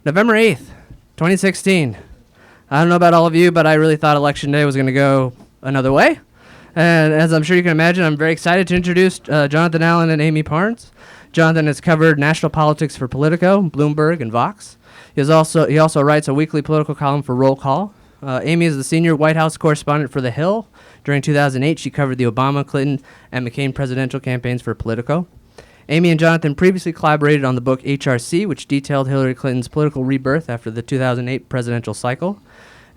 November 8th, 2016. I don't know about all of you, but I really thought Election Day was going to go another way. And as I'm sure you can imagine, I'm very excited to introduce Jonathan Allen and Amie Parnes. Jonathan has covered national politics for Politico, Bloomberg, and Vox. He also writes a weekly political column for Roll Call. Amie is the senior White House correspondent for The Hill. During 2008, she covered the Obama, Clinton, and McCain presidential campaigns for Politico. Amie and Jonathan previously collaborated on the book HRC, which detailed Hillary Clinton's political rebirth after the 2008 presidential cycle.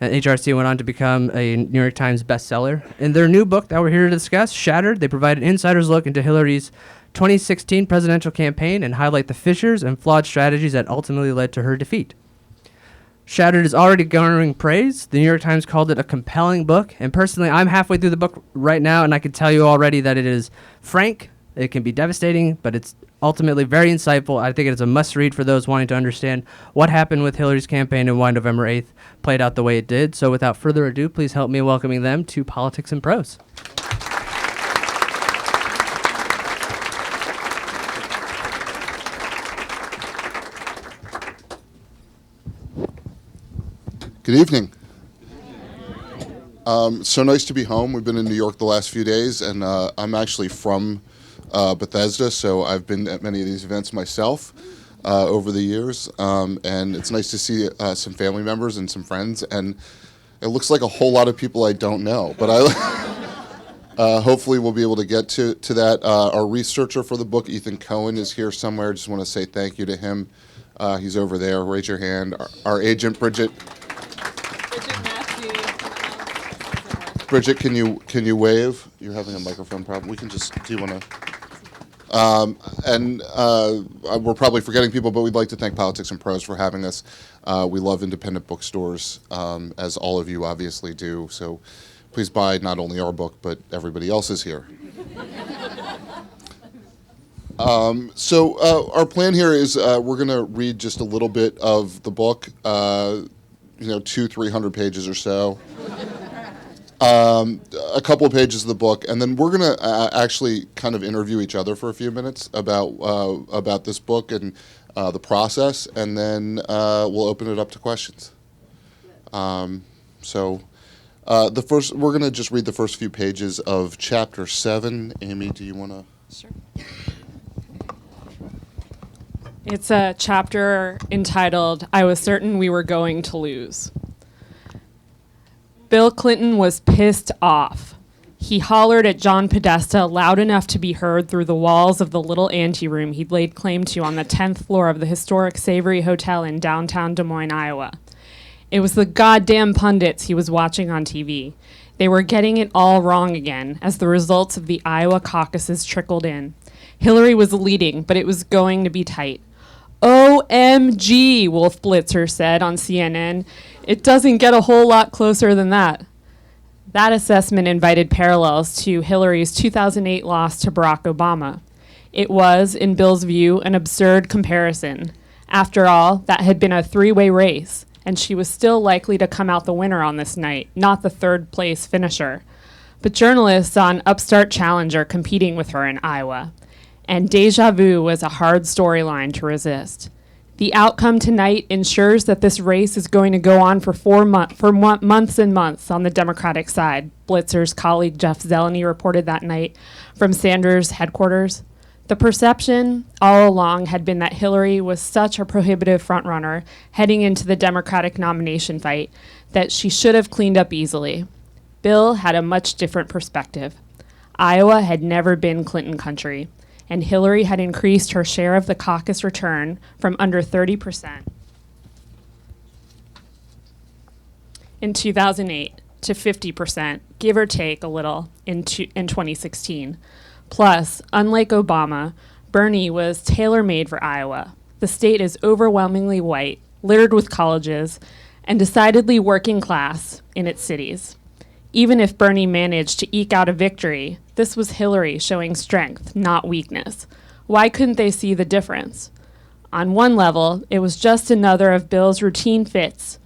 And HRC went on to become a New York Times bestseller. In their new book that we're here to discuss, Shattered, they provide an insider's look into Hillary's 2016 presidential campaign and highlight the fissures and flawed strategies that ultimately led to her defeat. Shattered is already garnering praise. The New York Times called it a compelling book. And personally, I'm halfway through the book right now, and I can tell you already that it is frank. It can be devastating, but it's ultimately very insightful. I think it is a must-read for those wanting to understand what happened with Hillary's campaign and why November 8th played out the way it did. So without further ado, please help me in welcoming them to Politics and Prose. Good evening. So nice to be home. We've been in New York the last few days, and I'm actually from Bethesda, so I've been at many of these events myself over the years, and it's nice to see some family members and some friends, and it looks like a whole lot of people I don't know, but hopefully we'll be able to get to that. Our researcher for the book, Ethan Cohen, is here somewhere. Just want to say thank you to him. He's over there. Raise your hand. Our agent, Bridget, can you wave? You're having a microphone problem. We can just, do you want to? We're probably forgetting people, but we'd like to thank Politics and Prose for having us. We love independent bookstores, as all of you obviously do. So please buy not only our book, but everybody else's here. Our plan here is we're going to read just a little bit of the book, 200-300 pages or so. A couple of pages of the book, and then we're going to actually kind of interview each other for a few minutes about this book and the process, and then we'll open it up to questions. We're going to just read the first few pages of Chapter 7. Amie, do you want to? Sure. It's a chapter entitled, "I Was Certain We Were Going to Lose." Bill Clinton was pissed off. He hollered at John Podesta loud enough to be heard through the walls of the little anteroom he'd laid claim to on the 10th floor of the historic Savory Hotel in downtown Des Moines, Iowa. It was the goddamn pundits he was watching on TV. They were getting it all wrong again as the results of the Iowa caucuses trickled in. Hillary was leading, but it was going to be tight. OMG, Wolf Blitzer said on CNN. It doesn't get a whole lot closer than that. That assessment invited parallels to Hillary's 2008 loss to Barack Obama. It was, in Bill's view, an absurd comparison. After all, that had been a three-way race, and she was still likely to come out the winner on this night, not the third-place finisher. But journalists saw an upstart challenger competing with her in Iowa. And déjà vu was a hard storyline to resist. The outcome tonight ensures that this race is going to go on for months and months on the Democratic side, Blitzer's colleague Jeff Zeleny reported that night from Sanders' headquarters. The perception all along had been that Hillary was such a prohibitive frontrunner heading into the Democratic nomination fight that she should have cleaned up easily. Bill had a much different perspective. Iowa had never been Clinton country, and Hillary had increased her share of the caucus return from under 30% in 2008 to 50%, give or take a little, in 2016. Plus, unlike Obama, Bernie was tailor-made for Iowa. The state is overwhelmingly white, littered with colleges, and decidedly working class in its cities. Even if Bernie managed to eke out a victory, this was Hillary showing strength, not weakness. Why couldn't they see the difference? On one level, it was just another of Bill's routine fits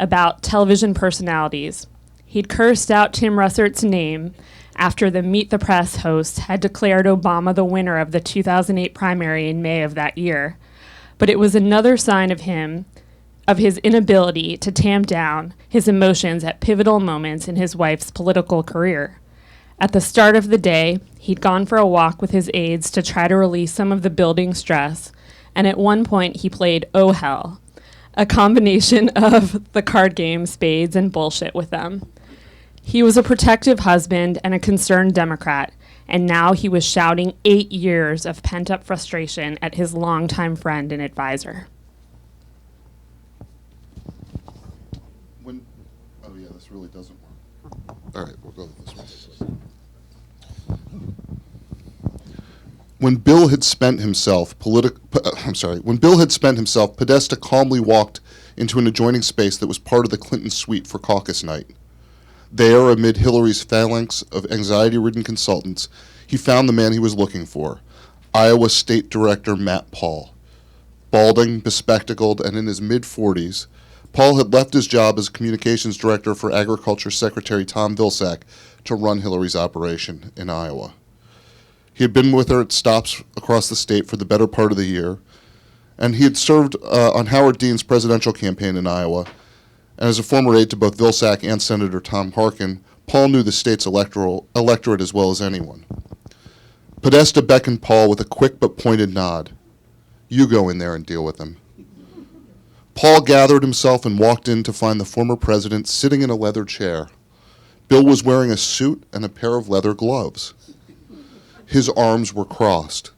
about television personalities. He'd cursed out Tim Russert's name after the Meet the Press host had declared Obama the winner of the 2008 primary in May of that year. But it was another sign of him of his inability to tamp down his emotions at pivotal moments in his wife's political career. At the start of the day, he'd gone for a walk with his aides to try to release some of the building stress, and at one point he played Oh Hell, a combination of the card game Spades and Bullshit with them. He was a protective husband and a concerned Democrat, and now he was shouting 8 years of pent-up frustration at his longtime friend and advisor. Oh yeah, this really doesn't work. All right, we'll go with this one. When Bill had spent himself, Podesta calmly walked into an adjoining space that was part of the Clinton suite for caucus night. There, amid Hillary's phalanx of anxiety-ridden consultants, he found the man he was looking for, Iowa State Director Matt Paul. Balding, bespectacled, and in his mid-40s, Paul had left his job as communications director for Agriculture Secretary Tom Vilsack to run Hillary's operation in Iowa. He had been with her at stops across the state for the better part of the year, and he had served on Howard Dean's presidential campaign in Iowa. And as a former aide to both Vilsack and Senator Tom Harkin, Paul knew the state's electorate as well as anyone. Podesta beckoned Paul with a quick but pointed nod. You go in there and deal with them. Paul gathered himself and walked in to find the former president sitting in a leather chair. Bill was wearing a suit and a pair of leather gloves. His arms were crossed.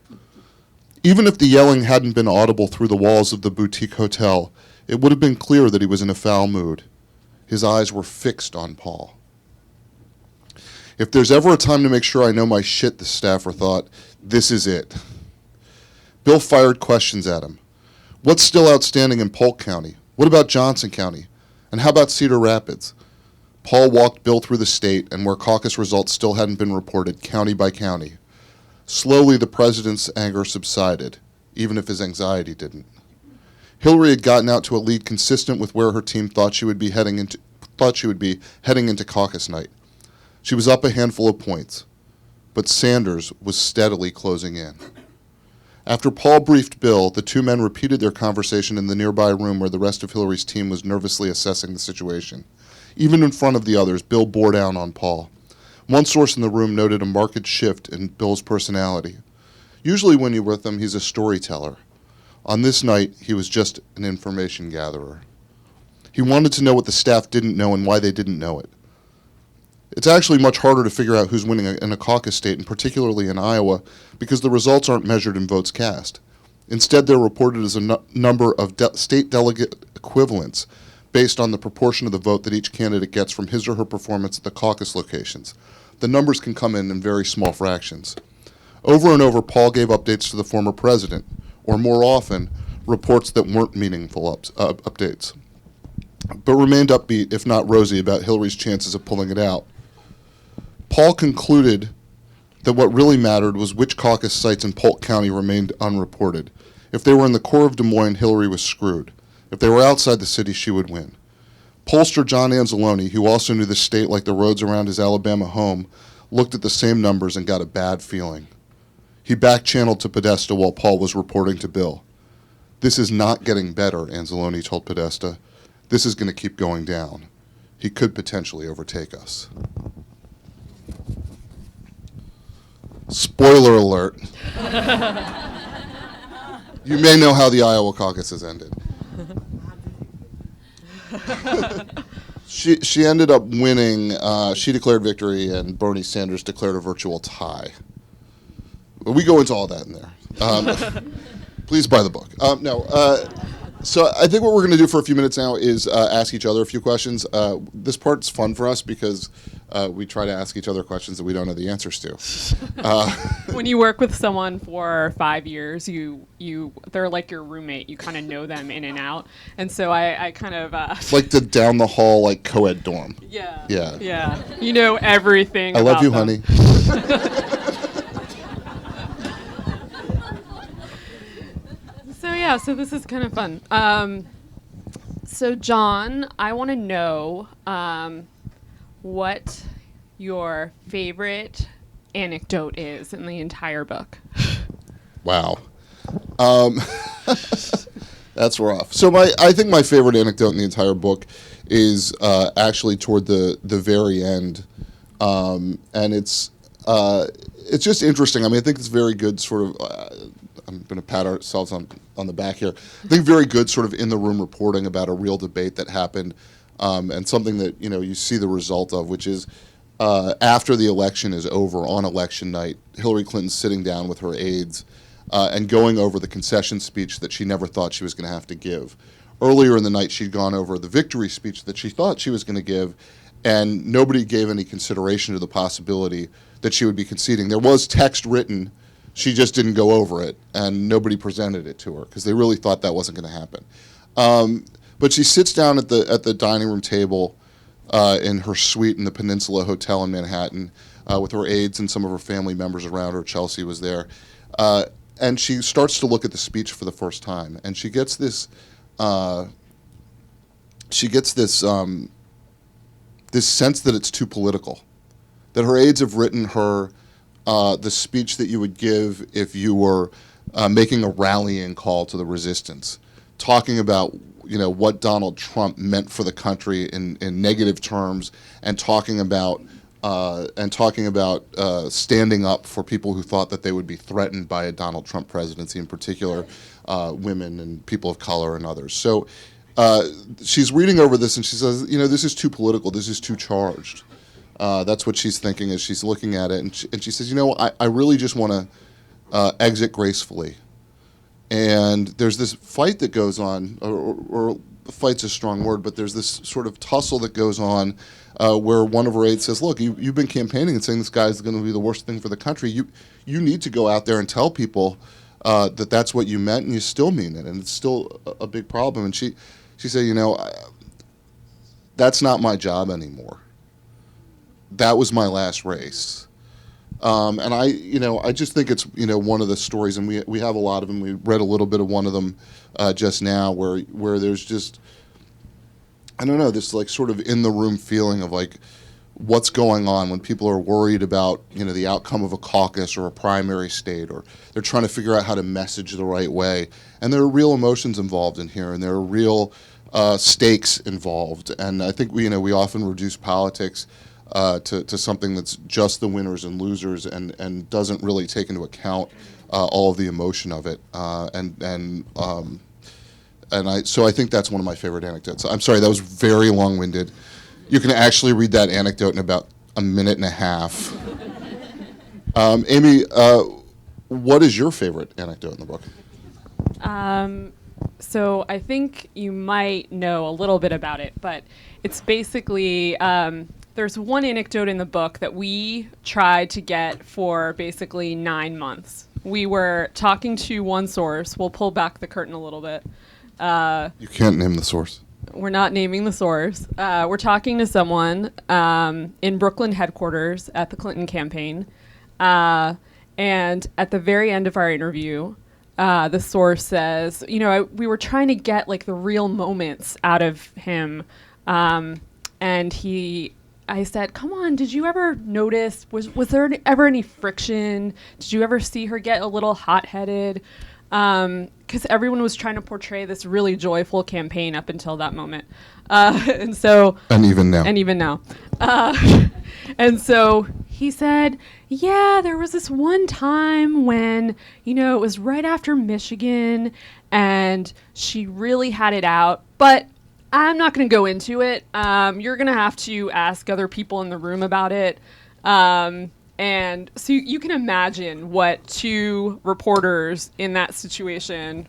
Even if the yelling hadn't been audible through the walls of the boutique hotel, it would have been clear that he was in a foul mood. His eyes were fixed on Paul. If there's ever a time to make sure I know my shit, the staffer thought, this is it. Bill fired questions at him. What's still outstanding in Polk County? What about Johnson County? And how about Cedar Rapids? Paul walked Bill through the state and where caucus results still hadn't been reported, county by county. Slowly, the president's anger subsided, even if his anxiety didn't. Hillary had gotten out to a lead consistent with where her team thought she would be heading into caucus night. She was up a handful of points, but Sanders was steadily closing in. After Paul briefed Bill, the two men repeated their conversation in the nearby room where the rest of Hillary's team was nervously assessing the situation. Even in front of the others, Bill bore down on Paul. One source in the room noted a marked shift in Bill's personality. Usually when you're with him, he's a storyteller. On this night, he was just an information gatherer. He wanted to know what the staff didn't know and why they didn't know it. It's actually much harder to figure out who's winning in a caucus state, and particularly in Iowa, because the results aren't measured in votes cast. Instead, they're reported as a number of state delegate equivalents based on the proportion of the vote that each candidate gets from his or her performance at the caucus locations. The numbers can come in very small fractions. Over and over, Paul gave updates to the former president, or more often, reports that weren't meaningful updates, but remained upbeat, if not rosy, about Hillary's chances of pulling it out. Paul concluded that what really mattered was which caucus sites in Polk County remained unreported. If they were in the core of Des Moines, Hillary was screwed. If they were outside the city, she would win. Pollster John Anzalone, who also knew the state like the roads around his Alabama home, looked at the same numbers and got a bad feeling. He back-channeled to Podesta while Paul was reporting to Bill. This is not getting better, Anzalone told Podesta. This is going to keep going down. He could potentially overtake us. Spoiler alert. You may know how the Iowa caucus has ended. She ended up winning. She declared victory, and Bernie Sanders declared a virtual tie. We go into all that in there. Please buy the book. So I think what we're going to do for a few minutes now is ask each other a few questions. This part's fun for us because we try to ask each other questions that we don't know the answers to. When you work with someone for 5 years, they're like your roommate. You kind of know them in and out. And so I kind of like the down the hall like co-ed dorm. Yeah. You know everything. I love you, them. honey. So this is kind of fun. So John, I want to know what your favorite anecdote is in the entire book. Wow. That's rough. So I think my favorite anecdote in the entire book is actually toward the very end, and it's just interesting. I mean, I think it's very good sort of. I'm going to pat ourselves on the back here. I think very good sort of in the room reporting about a real debate that happened, and something that you see the result of, which is after the election is over on election night, Hillary Clinton's sitting down with her aides and going over the concession speech that she never thought she was going to have to give. Earlier in the night, she'd gone over the victory speech that she thought she was going to give, and nobody gave any consideration to the possibility that she would be conceding. There was text written. She just didn't go over it, and nobody presented it to her because they really thought that wasn't going to happen. But she sits down at the dining room table in her suite in the Peninsula Hotel in Manhattan with her aides and some of her family members around her. Chelsea was there, and she starts to look at the speech for the first time, and she gets this this sense that it's too political, that her aides have written her the speech that you would give if you were making a rallying call to the resistance, talking about what Donald Trump meant for the country in negative terms, and talking about standing up for people who thought that they would be threatened by a Donald Trump presidency, in particular women and people of color and others. So she's reading over this and she says, this is too political, this is too charged. That's what she's thinking as she's looking at it, and she says, I really just want to exit gracefully. And there's this fight that goes on, or fight's a strong word, but there's this sort of tussle that goes on where one of her aides says, look, you've been campaigning and saying this guy's going to be the worst thing for the country. You need to go out there and tell people that that's what you meant, and you still mean it, and it's still a big problem. And she said, that's not my job anymore. That was my last race, and I just think it's one of the stories, and we have a lot of them. We read a little bit of one of them just now, where there's just this like sort of in the room feeling of like what's going on when people are worried about the outcome of a caucus or a primary state, or they're trying to figure out how to message the right way, and there are real emotions involved in here, and there are real stakes involved, and I think we often reduce politics to something that's just the winners and losers, and doesn't really take into account all of the emotion of it. So I think that's one of my favorite anecdotes. I'm sorry, that was very long-winded. You can actually read that anecdote in about a minute and a half. Amie, what is your favorite anecdote in the book? So I think you might know a little bit about it, but it's basically there's one anecdote in the book that we tried to get for basically 9 months. We were talking to one source. We'll pull back the curtain a little bit. You can't name the source. We're not naming the source. We're talking to someone in Brooklyn headquarters at the Clinton campaign. And at the very end of our interview, the source says, we were trying to get like the real moments out of him. And I said, come on, did you ever notice, was there ever any friction? Did you ever see her get a little hot-headed? Because everyone was trying to portray this really joyful campaign up until that moment. And even now. And so he said, yeah, there was this one time when, it was right after Michigan and she really had it out, but I'm not going to go into it. You're going to have to ask other people in the room about it. And so you can imagine what two reporters in that situation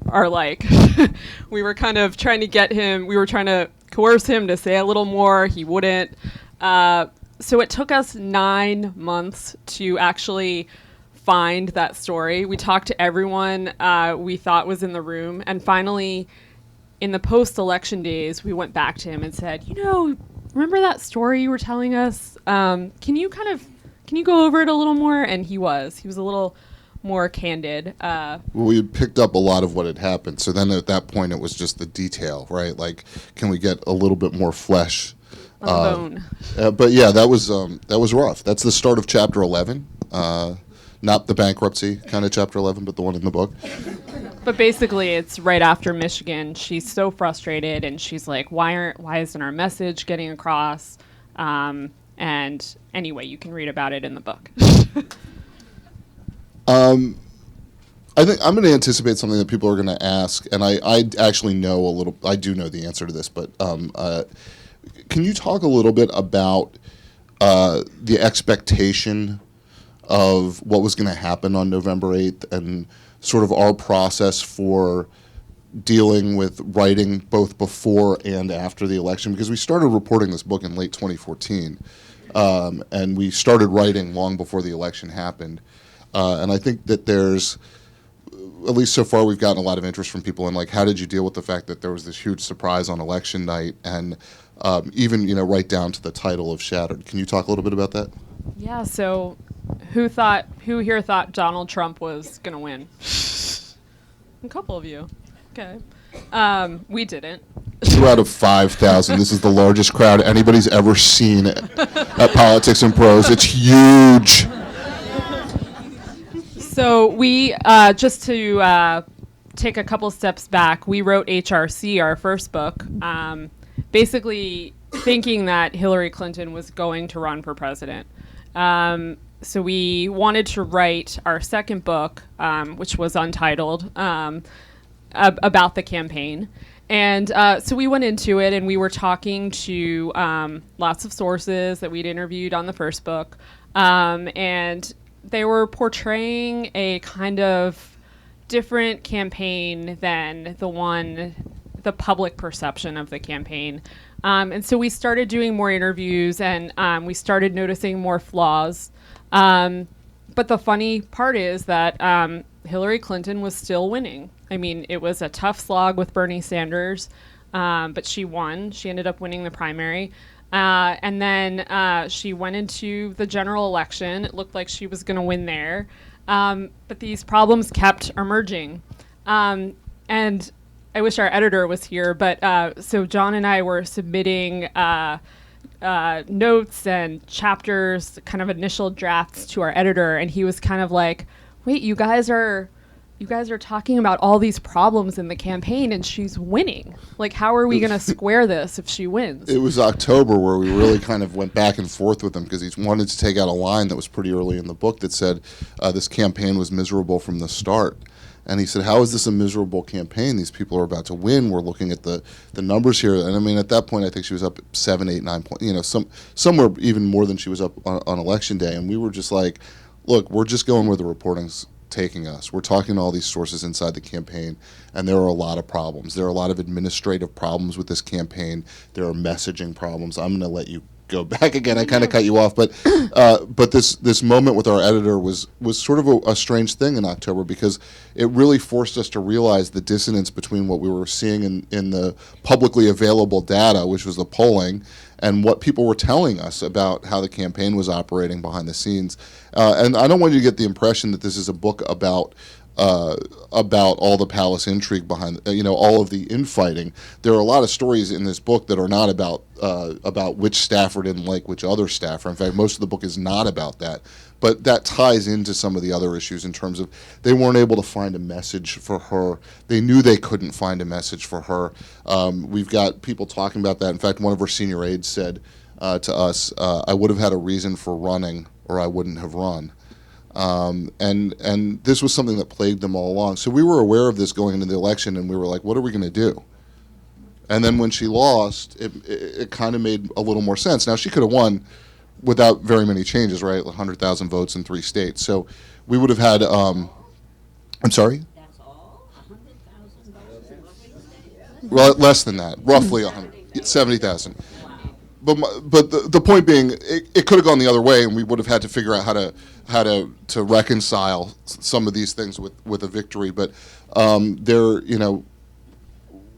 are like. We were kind of trying to get him, we were trying to coerce him to say a little more. He wouldn't. So it took us 9 months to actually find that story. We talked to everyone we thought was in the room. And finally, in the post-election days, we went back to him and said, remember that story you were telling us? Can you go over it a little more? And he was a little more candid. Well, we had picked up a lot of what had happened. So then at that point, it was just the detail, right? Like, can we get a little bit more flesh on the bone? But yeah, that was rough. That's the start of chapter 11. Not the bankruptcy kind of chapter 11, but the one in the book. But basically, it's right after Michigan. She's so frustrated, and she's like, "Why isn't our message getting across?" And anyway, you can read about it in the book. I think I'm going to anticipate something that people are going to ask, and I actually know a little. I do know the answer to this, but can you talk a little bit about the expectation of what was going to happen on November 8th and sort of our process for dealing with writing both before and after the election? Because we started reporting this book in late 2014, and we started writing long before the election happened. And I think that there's, at least so far, we've gotten a lot of interest from people in, like, how did you deal with the fact that there was this huge surprise on election night, and even, right down to the title of Shattered. Can you talk a little bit about that? Yeah, so who here thought Donald Trump was going to win? A couple of you. Okay. We didn't. 2 out of 5,000. This is the largest crowd anybody's ever seen at Politics and Prose. It's huge. So we, just to take a couple steps back, we wrote HRC, our first book, basically thinking that Hillary Clinton was going to run for president. So we wanted to write our second book, which was untitled, about the campaign. And so we went into it, and we were talking to lots of sources that we'd interviewed on the first book. And they were portraying a kind of different campaign than the public perception of the campaign. And so we started doing more interviews, and we started noticing more flaws. But the funny part is that Hillary Clinton was still winning. I mean, it was a tough slog with Bernie Sanders, but she won. She ended up winning the primary. And then she went into the general election. It looked like she was going to win there. But these problems kept emerging. And I wish our editor was here, but so John and I were submitting notes and chapters, kind of initial drafts to our editor, and he was kind of like, wait, you guys are talking about all these problems in the campaign, and she's winning. Like, how are we going to square this if she wins? It was October where we really kind of went back and forth with him, because he wanted to take out a line that was pretty early in the book that said this campaign was miserable from the start. And he said, how is this a miserable campaign? These people are about to win. We're looking at the numbers here. And I mean, at that point, I think she was up 7, 8, 9 points, somewhere even more than she was up on election day. And we were just like, look, we're just going where the reporting's taking us. We're talking to all these sources inside the campaign, and there are a lot of problems. There are a lot of administrative problems with this campaign. There are messaging problems. I'm going to let you go back again. I kind of cut you off, but this moment with our editor was sort of a strange thing in October, because it really forced us to realize the dissonance between what we were seeing in the publicly available data, which was the polling, and what people were telling us about how the campaign was operating behind the scenes. And I don't want you to get the impression that this is a book about all the palace intrigue behind, all of the infighting. There are a lot of stories in this book that are not about which staffer didn't like which other staffer. In fact, most of the book is not about that. But that ties into some of the other issues in terms of they weren't able to find a message for her. They knew they couldn't find a message for her. We've got people talking about that. In fact, one of our senior aides said to us, I would have had a reason for running, or I wouldn't have run. And this was something that plagued them all along. So we were aware of this going into the election, and we were like, what are we going to do? And then when she lost, it kind of made a little more sense. Now, she could have won without very many changes, right? 100,000 votes in 3 states. So we would have had, I'm sorry? That's all? 100,000 votes in 3 states? Well, less than that, roughly 70,000. But the point being, it could have gone the other way, and we would have had to figure out how to reconcile some of these things with a victory. But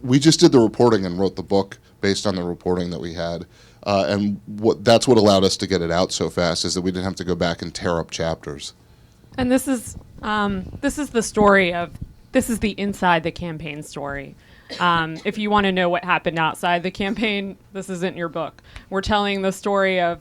we just did the reporting and wrote the book based on the reporting that we had, and that's what allowed us to get it out so fast, is that we didn't have to go back and tear up chapters. And this is the story of, this is the inside the campaign story. If you want to know what happened outside the campaign, this isn't your book. We're telling the story of,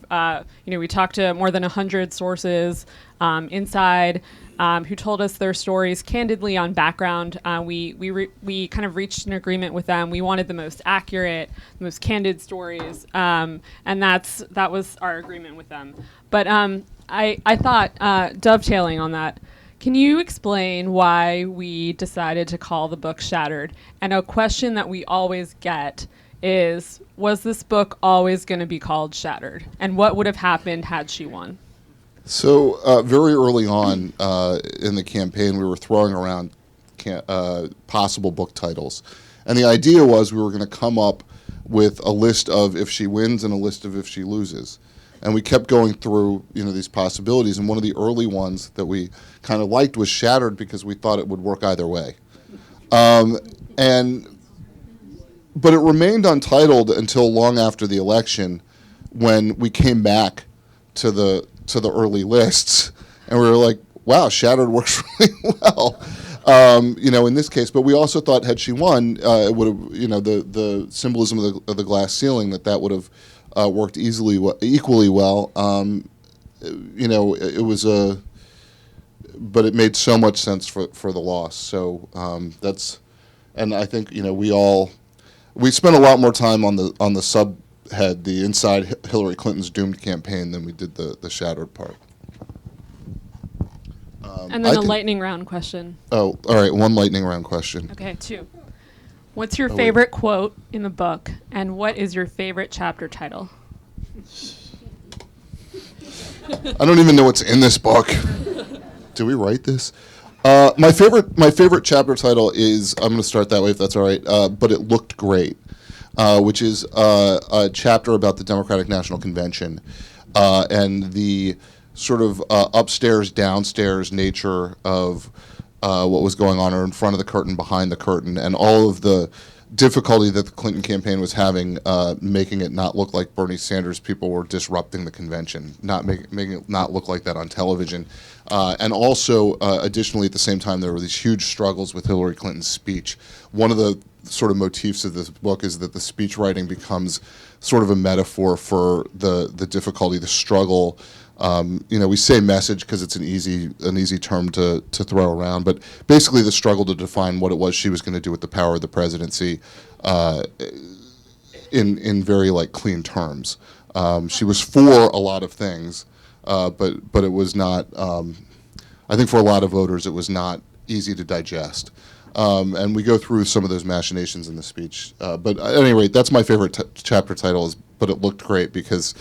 we talked to more than 100 sources inside. who told us their stories candidly on background. We kind of reached an agreement with them. We wanted the most accurate, the most candid stories, and that was our agreement with them. But I thought, dovetailing on that, can you explain why we decided to call the book Shattered? And a question that we always get is, was this book always going to be called Shattered? And what would have happened had she won? So very early on in the campaign, we were throwing around possible book titles. And the idea was we were going to come up with a list of if she wins and a list of if she loses. And we kept going through, these possibilities. And one of the early ones that we kind of liked was Shattered because we thought it would work either way. But it remained untitled until long after the election, when we came back to the early lists, and we were like, "Wow, Shattered works really well." In this case, but we also thought had she won, it would have, the symbolism of the glass ceiling, that would have worked equally well. It was but it made so much sense for the loss. So and I think we spent a lot more time on the subhead, the inside Hillary Clinton's doomed campaign, than we did the Shattered part. And then a lightning round question. Oh, all right, one lightning round question. Okay, 2. What's your favorite quote in the book, and what is your favorite chapter title? I don't even know what's in this book. Did we write this? My favorite chapter title is, I'm going to start that way if that's all right, But It Looked Great, which is a chapter about the Democratic National Convention and the sort of upstairs, downstairs nature of what was going on, or in front of the curtain, behind the curtain, and all of the difficulty that the Clinton campaign was having, making it not look like Bernie Sanders people were disrupting the convention, making it not look like that on television. And also, additionally, at the same time, there were these huge struggles with Hillary Clinton's speech. One of the sort of motifs of this book is that the speech writing becomes sort of a metaphor for the difficulty, the struggle. We say message because it's an easy term to throw around, but basically the struggle to define what it was she was going to do with the power of the presidency in very clean terms. She was for a lot of things, but it was not. I think for a lot of voters, it was not easy to digest. And we go through some of those machinations in the speech. But at any rate, that's my favorite chapter title, is "But It Looked Great," because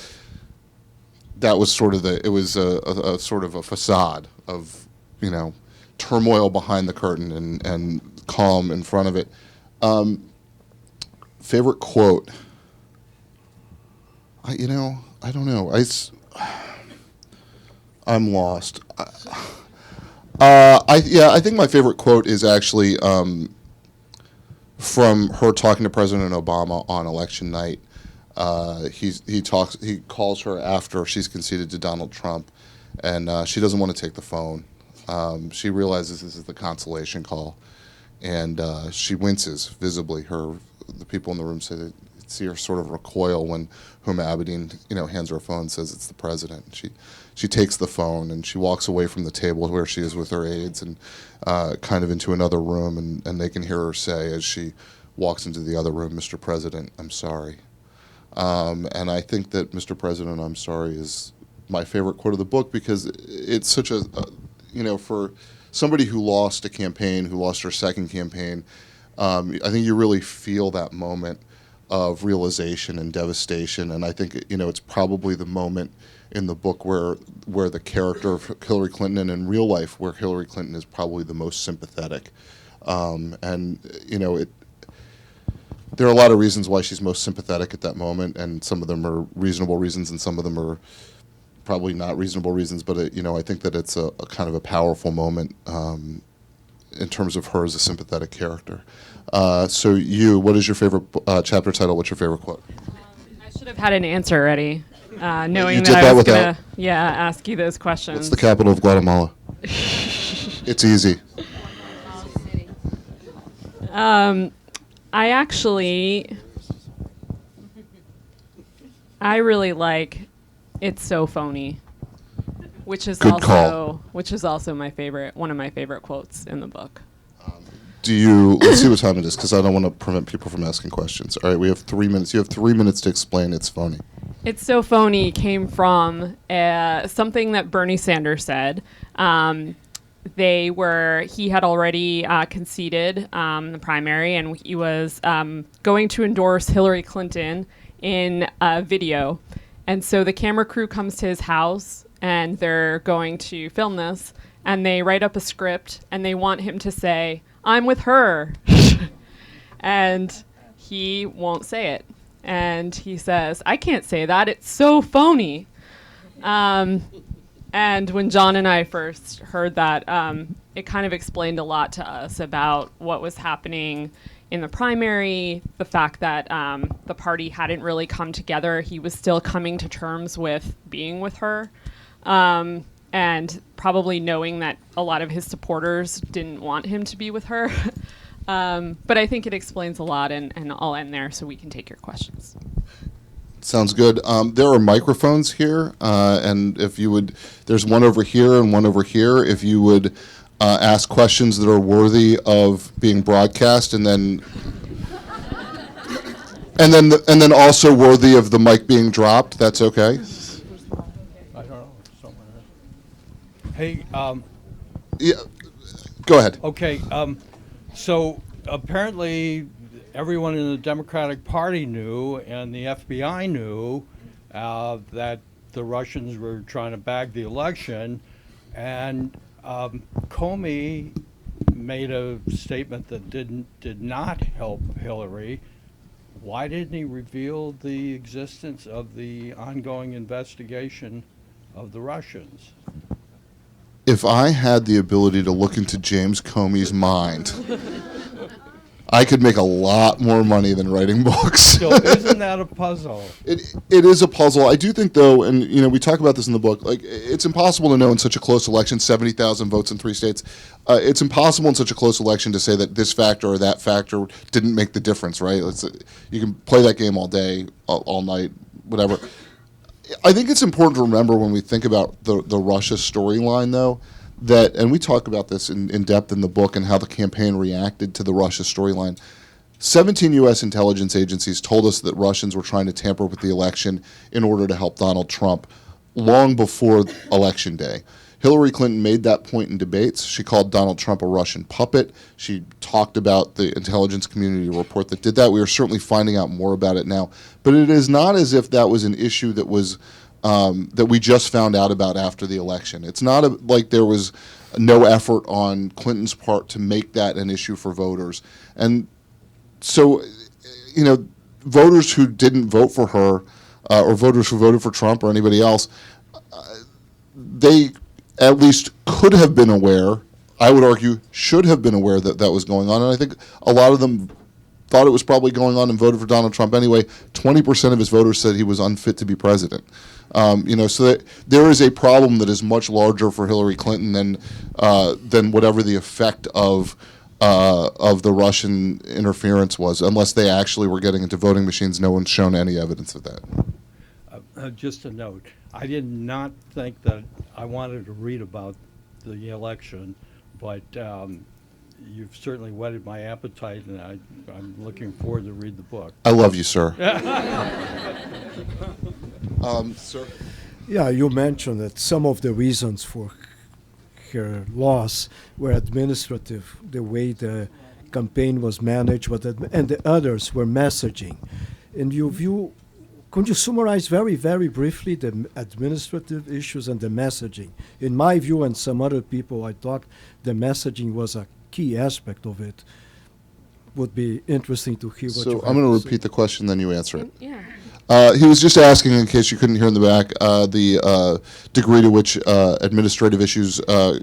that was sort of it was a sort of a facade of, turmoil behind the curtain and calm in front of it. Favorite quote? I don't know. I'm lost. I think my favorite quote is actually from her talking to President Obama on election night. He calls her after she's conceded to Donald Trump, and she doesn't want to take the phone. She realizes this is the consolation call, and she winces visibly. The people in the room see her sort of recoil when Huma Abedin, hands her a phone and says it's the president. She takes the phone and she walks away from the table where she is with her aides and kind of into another room, and they can hear her say as she walks into the other room, "Mr. President, I'm sorry." And I think that "Mr. President, I'm sorry" is my favorite quote of the book, because it's such for somebody who lost a campaign, who lost her second campaign, I think you really feel that moment of realization and devastation. And I think, it's probably the moment in the book where the character of Hillary Clinton, and in real life where Hillary Clinton is probably the most sympathetic. There are a lot of reasons why she's most sympathetic at that moment, and some of them are reasonable reasons, and some of them are probably not reasonable reasons. But I think that it's a kind of a powerful moment in terms of her as a sympathetic character. So, what is your favorite chapter title? What's your favorite quote? I should have had an answer ready, knowing You that did I that was going without- to ask you those questions. What's the capital of Guatemala? It's easy. I really like "It's So Phony." which is Good also call. which is also one of my favorite quotes in the book. Let's see what time it is, because I don't want to prevent people from asking questions. All right, we have 3 minutes. You have 3 minutes to explain it's phony. It's so phony came from something that Bernie Sanders said. He had already conceded the primary, and he was going to endorse Hillary Clinton in a video. And so the camera crew comes to his house, and they're going to film this, and they write up a script, and they want him to say, "I'm with her." And he won't say it. And he says, "I can't say that. It's so phony." And when John and I first heard that, it kind of explained a lot to us about what was happening in the primary, the fact that the party hadn't really come together. He was still coming to terms with being with her, and probably knowing that a lot of his supporters didn't want him to be with her. But I think it explains a lot, and I'll end there so we can take your questions. Sounds good. There are microphones here, and if you would, there's one over here and one over here. If you would ask questions that are worthy of being broadcast, and then also worthy of the mic being dropped, that's okay. I don't know. Hey, Yeah, go ahead. okay. So apparently, everyone in the Democratic Party knew, and the FBI knew, that the Russians were trying to bag the election, and Comey made a statement that did not help Hillary. Why didn't he reveal the existence of the ongoing investigation of the Russians? If I had the ability to look into James Comey's mind, I could make a lot more money than writing books. So isn't that a puzzle? It is a puzzle. I do think, though, and we talk about this in the book, like it's impossible to know in such a close election, 70,000 votes in 3 states. It's impossible in such a close election to say that this factor or that factor didn't make the difference, right? You can play that game all day, all night, whatever. I think it's important to remember when we think about the Russia storyline, though, that, and we talk about this in depth in the book and how the campaign reacted to the Russia storyline. 17 U.S. intelligence agencies told us that Russians were trying to tamper with the election in order to help Donald Trump long before Election Day. Hillary Clinton made that point in debates. She called Donald Trump a Russian puppet. She talked about the intelligence community report that did that. We are certainly finding out more about it now. But it is not as if that was an issue that was that we just found out about after the election. It's not like there was no effort on Clinton's part to make that an issue for voters. And so, voters who didn't vote for her or voters who voted for Trump or anybody else, they at least could have been aware, I would argue should have been aware that that was going on. And I think a lot of them thought it was probably going on and voted for Donald Trump anyway. 20% of his voters said he was unfit to be president. So that there is a problem that is much larger for Hillary Clinton than whatever the effect of the Russian interference was, unless they actually were getting into voting machines. No one's shown any evidence of that. Just a note, I did not think that I wanted to read about the election, but you've certainly whetted my appetite, and I'm looking forward to read the book. I love you, sir. Sir? Yeah, you mentioned that some of the reasons for her loss were administrative, the way the campaign was managed, and the others were messaging. In your view, could you summarize very, very briefly the administrative issues and the messaging? In my view and some other people, I thought the messaging was a key aspect of it. Would be interesting to hear what you have So I'm going to say. repeat the question, then you answer it. Yeah. He was just asking, in case you couldn't hear in the back, the degree to which administrative issues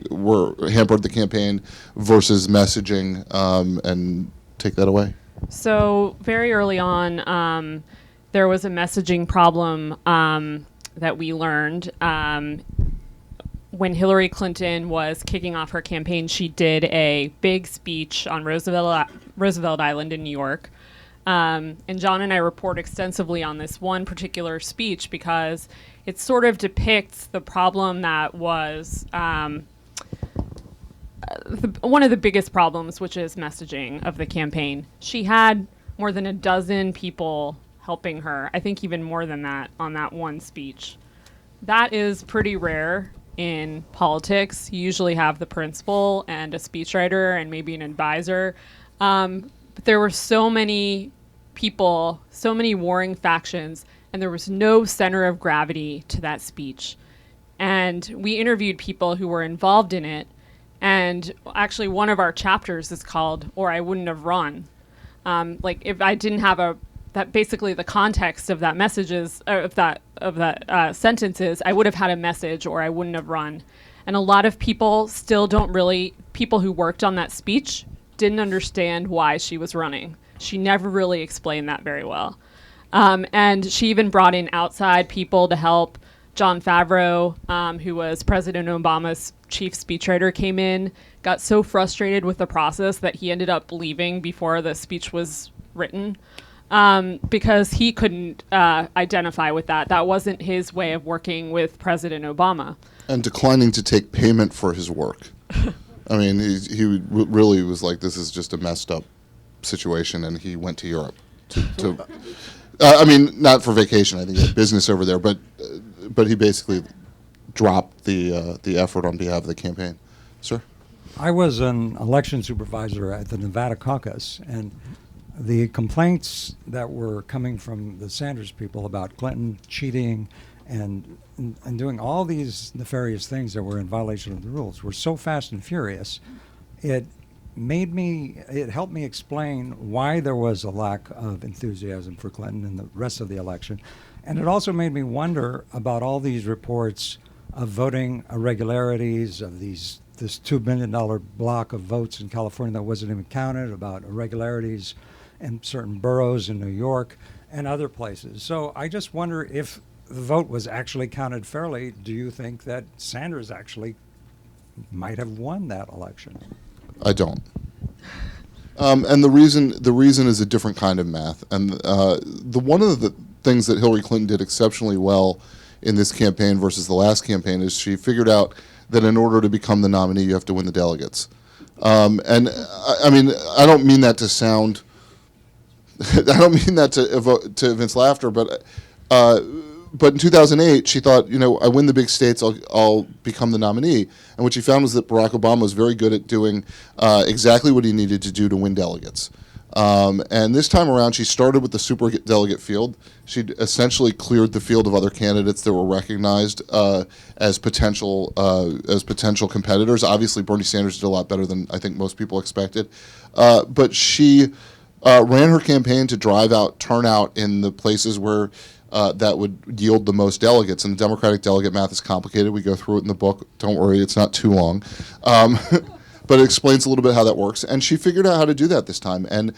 were hampered the campaign versus messaging, and take that away. So very early on, there was a messaging problem that we learned. When Hillary Clinton was kicking off her campaign, she did a big speech on Roosevelt Island in New York. And John and I report extensively on this one particular speech because it sort of depicts the problem that was one of the biggest problems, which is messaging of the campaign. She had more than a dozen people helping her, I think even more than that, on that one speech. That is pretty rare in politics. You usually have the principal and a speechwriter and maybe an advisor. But there were so many people, so many warring factions, and there was no center of gravity to that speech. And we interviewed people who were involved in it. And actually, one of our chapters is called "Or I Wouldn't Have Run." Like, if I didn't have that basically the context of that messages of that sentences, I would have had a message, or I wouldn't have run. And a lot of people still don't really. People who worked on that speech didn't understand why she was running. She never really explained that very well. And she even brought in outside people to help. John Favreau, who was President Obama's chief speechwriter, came in, got so frustrated with the process that he ended up leaving before the speech was written because he couldn't identify with that. That wasn't his way of working with President Obama. And declining to take payment for his work. I mean, he really was like, this is just a messed up situation, and he went to Europe to I mean, not for vacation. I think he had business over there, but he basically dropped the effort on behalf of the campaign. Sir? I was an election supervisor at the Nevada caucus, and the complaints that were coming from the Sanders people about Clinton cheating and doing all these nefarious things that were in violation of the rules were so fast and furious, it helped me explain why there was a lack of enthusiasm for Clinton in the rest of the election. And it also made me wonder about all these reports of voting irregularities, of this $2 billion block of votes in California that wasn't even counted, about irregularities in certain boroughs in New York and other places. So I just wonder if the vote was actually counted fairly. Do you think that Sanders actually might have won that election? I don't. And the reason is a different kind of math. And one of the things that Hillary Clinton did exceptionally well in this campaign versus the last campaign is she figured out that in order to become the nominee, you have to win the delegates. And I mean, I don't mean that to sound. I don't mean that to evince laughter, but in 2008, she thought, I win the big states, I'll become the nominee. And what she found was that Barack Obama was very good at doing exactly what he needed to do to win delegates. And this time around, she started with the super delegate field. She essentially cleared the field of other candidates that were recognized as potential competitors. Obviously, Bernie Sanders did a lot better than I think most people expected. But she ran her campaign to drive out turnout in the places where that would yield the most delegates. And the Democratic delegate math is complicated. We go through it in the book. Don't worry, it's not too long. But it explains a little bit how that works. And she figured out how to do that this time. And,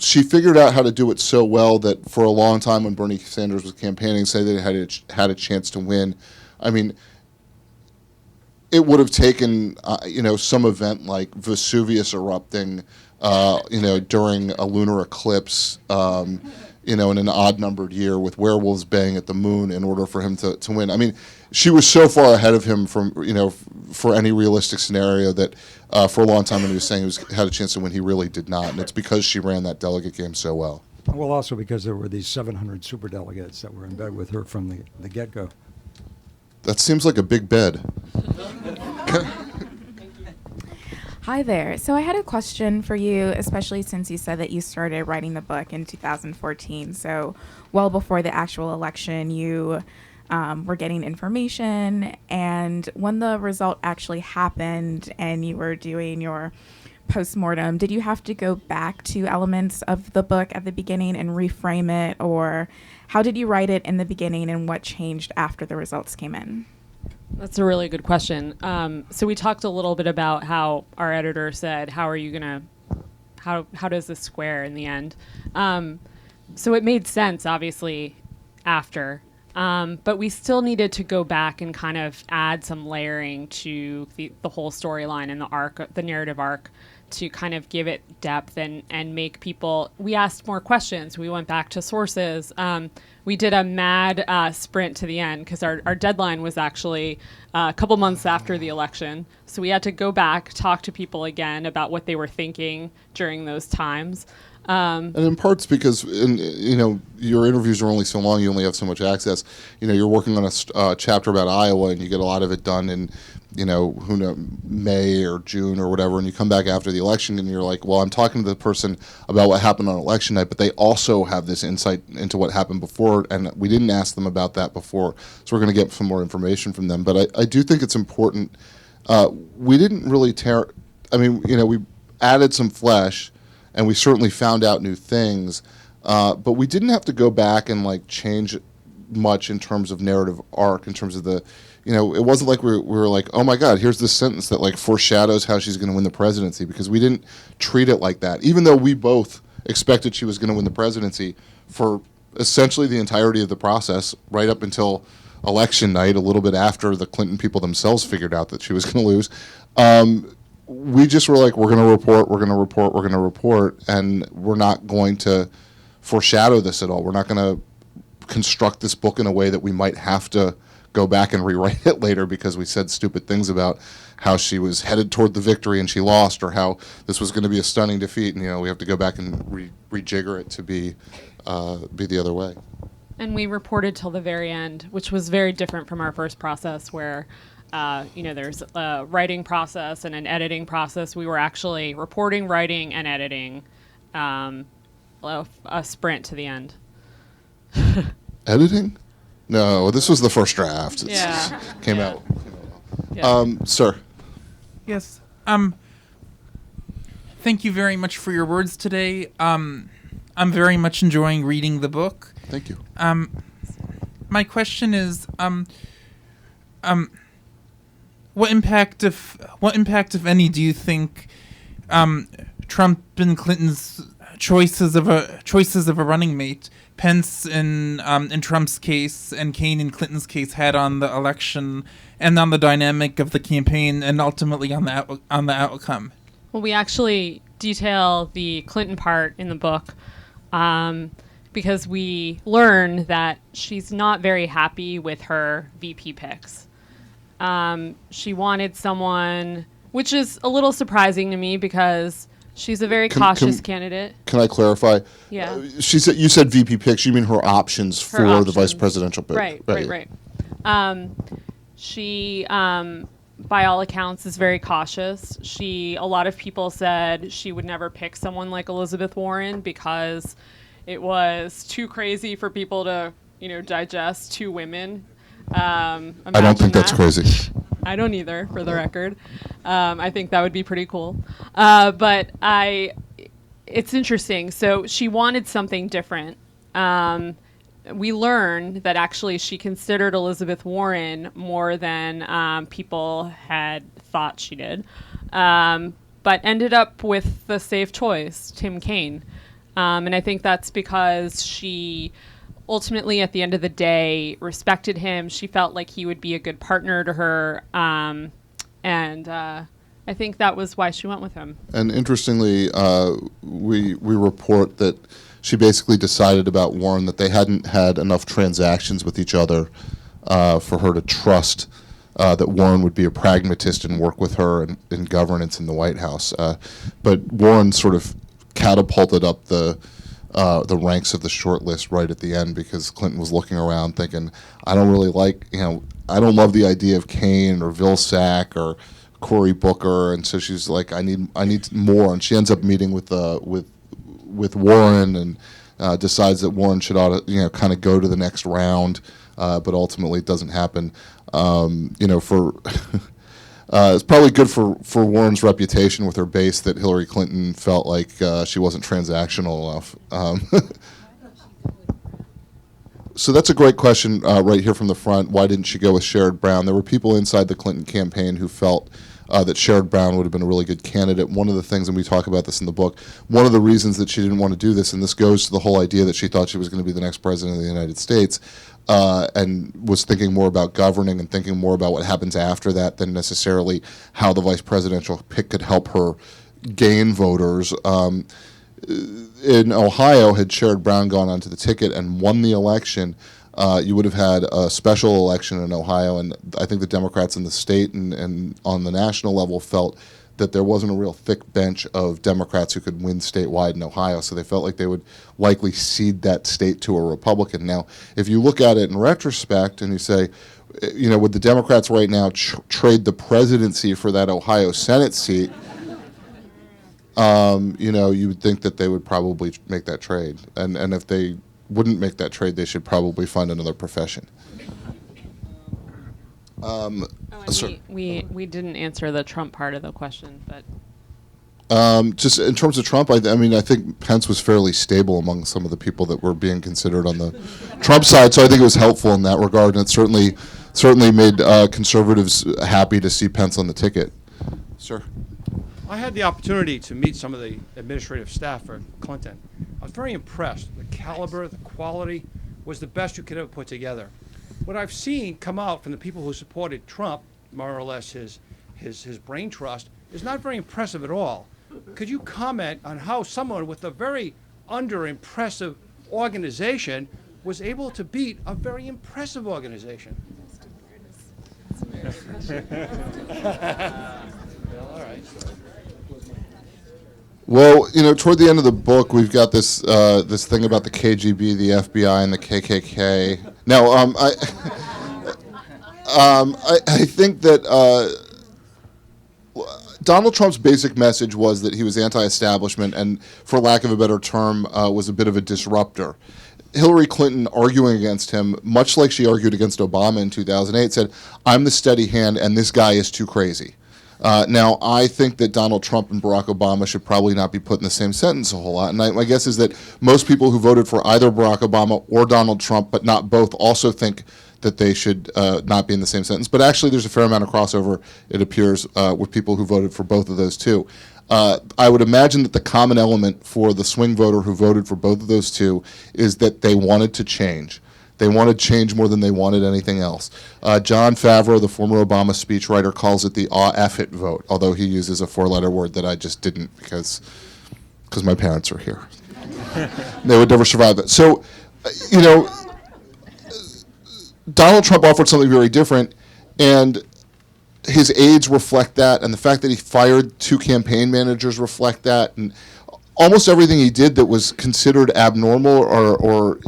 she figured out how to do it so well that for a long time when Bernie Sanders was campaigning, say they had a chance to win, I mean, it would have taken, some event like Vesuvius erupting, during a lunar eclipse, in an odd-numbered year with werewolves baying at the moon in order for him to win. I mean, she was so far ahead of him from, for any realistic scenario that for a long time when he was saying he had a chance to win, he really did not. And it's because she ran that delegate game so well. Well, also because there were these 700 superdelegates that were in bed with her from the get-go. That seems like a big bed. Hi there. So I had a question for you, especially since you said that you started writing the book in 2014. So well before the actual election, you were getting information. And when the result actually happened and you were doing your postmortem, did you have to go back to elements of the book at the beginning and reframe it? Or how did you write it in the beginning and what changed after the results came in? That's a really good question. So we talked a little bit about how our editor said, how does this square in the end? So it made sense, obviously, after. But we still needed to go back and kind of add some layering to the whole storyline and the arc, the narrative arc, to kind of give it depth and make people. We asked more questions. We went back to sources. We did a mad sprint to the end because our deadline was actually a couple months after the election. So we had to go back, talk to people again about what they were thinking during those times. And in parts because your interviews are only so long, you only have so much access. You're working on a chapter about Iowa, and you get a lot of it done in May or June or whatever, and you come back after the election and you're like, well, I'm talking to the person about what happened on election night, but they also have this insight into what happened before, and we didn't ask them about that before, so we're going to get some more information from them. But I do think it's important. We didn't really we added some flesh, and we certainly found out new things, but we didn't have to go back and change much in terms of narrative arc, in terms of the, it wasn't like we were like, oh my God, here's this sentence that foreshadows how she's going to win the presidency, because we didn't treat it like that, even though we both expected she was going to win the presidency for essentially the entirety of the process, right up until election night, a little bit after the Clinton people themselves figured out that she was going to lose. We just were like, we're going to report, and we're not going to foreshadow this at all. We're not going to construct this book in a way that we might have to go back and rewrite it later because we said stupid things about how she was headed toward the victory and she lost, or how this was going to be a stunning defeat, and we have to go back and rejigger it to be the other way. And we reported till the very end, which was very different from our first process where there's a writing process and an editing process. We were actually reporting, writing, and editing, a sprint to the end. Editing? No, this was the first draft. Came out. Yeah. Sir. Yes. Thank you very much for your words today. I'm very much enjoying reading the book. Thank you. My question is, what impact, if any, do you think Trump and Clinton's choices of a running mate, Pence in Trump's case and Kaine in Clinton's case, had on the election and on the dynamic of the campaign and ultimately on the outcome? Well, we actually detail the Clinton part in the book because we learn that she's not very happy with her VP picks. She wanted someone, which is a little surprising to me because she's a very cautious candidate. Can I clarify? Yeah. You said VP picks. You mean her options for the vice presidential pick? Right. She, by all accounts, is very cautious. A lot of people said she would never pick someone like Elizabeth Warren because it was too crazy for people to, digest two women. I don't think that's crazy. I don't either, for the record. I think that would be pretty cool. But it's interesting. So she wanted something different. We learned that actually she considered Elizabeth Warren more than people had thought she did, but ended up with the safe choice, Tim Kaine. And I think that's because she ultimately, at the end of the day, respected him. She felt like he would be a good partner to her. And I think that was why she went with him. And interestingly, we report that she basically decided about Warren that they hadn't had enough transactions with each other for her to trust that Warren would be a pragmatist and work with her in governance in the White House. But Warren sort of catapulted up the ranks of the short list right at the end because Clinton was looking around thinking, I don't really like, I don't love the idea of Kaine or Vilsack or Cory Booker, and so she's like, I need more, and she ends up meeting with Warren and decides that Warren should kind of go to the next round, but ultimately it doesn't happen. It's probably good for Warren's reputation with her base that Hillary Clinton felt like she wasn't transactional enough. So that's a great question right here from the front. Why didn't she go with Sherrod Brown? There were people inside the Clinton campaign who felt that Sherrod Brown would have been a really good candidate. One of the things, and we talk about this in the book, one of the reasons that she didn't want to do this, and this goes to the whole idea that she thought she was going to be the next president of the United States, and was thinking more about governing and thinking more about what happens after that than necessarily how the vice presidential pick could help her gain voters. In Ohio, had Sherrod Brown gone onto the ticket and won the election, you would have had a special election in Ohio, and I think the Democrats in the state and on the national level felt that there wasn't a real thick bench of Democrats who could win statewide in Ohio, so they felt like they would likely cede that state to a Republican. Now, if you look at it in retrospect and you say, would the Democrats right now trade the presidency for that Ohio Senate seat, you would think that they would probably make that trade. And if they wouldn't make that trade, they should probably find another profession. We didn't answer the Trump part of the question, but just in terms of Trump, I think Pence was fairly stable among some of the people that were being considered on the Trump side, so I think it was helpful in that regard, and it certainly made conservatives happy to see Pence on the ticket. Sir? I had the opportunity to meet some of the administrative staff for Clinton. I was very impressed. The caliber, the quality was the best you could ever put together. What I've seen come out from the people who supported Trump, more or less his brain trust, is not very impressive at all. Could you comment on how someone with a very under-impressive organization was able to beat a very impressive organization? All right. Well, toward the end of the book, we've got this this thing about the KGB, the FBI, and the KKK. Now, I think that Donald Trump's basic message was that he was anti-establishment and, for lack of a better term, was a bit of a disruptor. Hillary Clinton, arguing against him, much like she argued against Obama in 2008, said, "I'm the steady hand, and this guy is too crazy." Now, I think that Donald Trump and Barack Obama should probably not be put in the same sentence a whole lot. And my guess is that most people who voted for either Barack Obama or Donald Trump, but not both, also think that they should not be in the same sentence. But actually, there's a fair amount of crossover, it appears, with people who voted for both of those two. I would imagine that the common element for the swing voter who voted for both of those two is that they wanted to change. They wanted change more than they wanted anything else. John Favreau, the former Obama speechwriter, calls it the F it vote, although he uses a four-letter word that I just didn't because my parents are here. They would never survive it. So, Donald Trump offered something very different, and his aides reflect that, and the fact that he fired 2 campaign managers reflect that, and almost everything he did that was considered abnormal or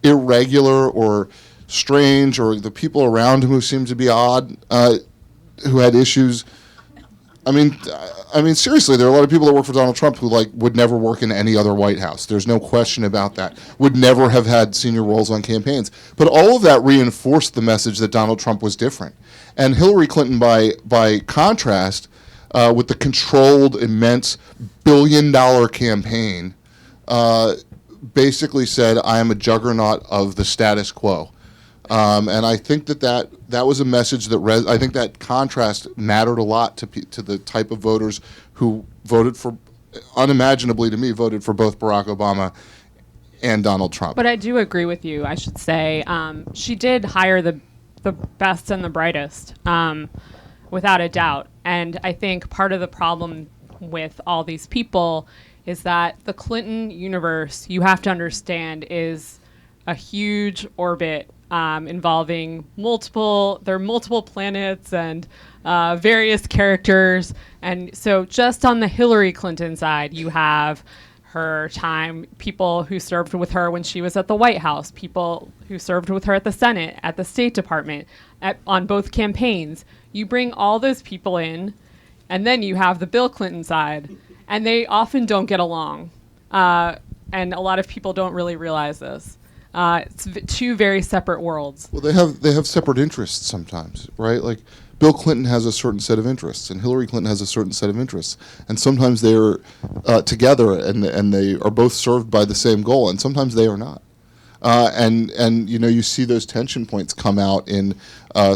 irregular or strange, or the people around him who seemed to be odd, who had issues. I mean, seriously, there are a lot of people that work for Donald Trump who would never work in any other White House. There's no question about that. Would never have had senior roles on campaigns. But all of that reinforced the message that Donald Trump was different. And Hillary Clinton, by contrast, with the controlled, immense, billion-dollar campaign, basically said, "I am a juggernaut of the status quo." And I think that was a message that I think that contrast mattered a lot to the type of voters who voted for, unimaginably to me, voted for both Barack Obama and Donald Trump. But I do agree with you, I should say. She did hire the best and the brightest, without a doubt. And I think part of the problem with all these people is that the Clinton universe, you have to understand, is a huge orbit involving multiple planets and various characters. And so just on the Hillary Clinton side, you have her time, people who served with her when she was at the White House, people who served with her at the Senate, at the State Department, on both campaigns. You bring all those people in, and then you have the Bill Clinton side, and they often don't get along. And a lot of people don't really realize this. It's 2 very separate worlds. Well, they have separate interests sometimes, right? Like Bill Clinton has a certain set of interests, and Hillary Clinton has a certain set of interests, and sometimes they're together, and they are both served by the same goal, and sometimes they are not. And you see those tension points come out in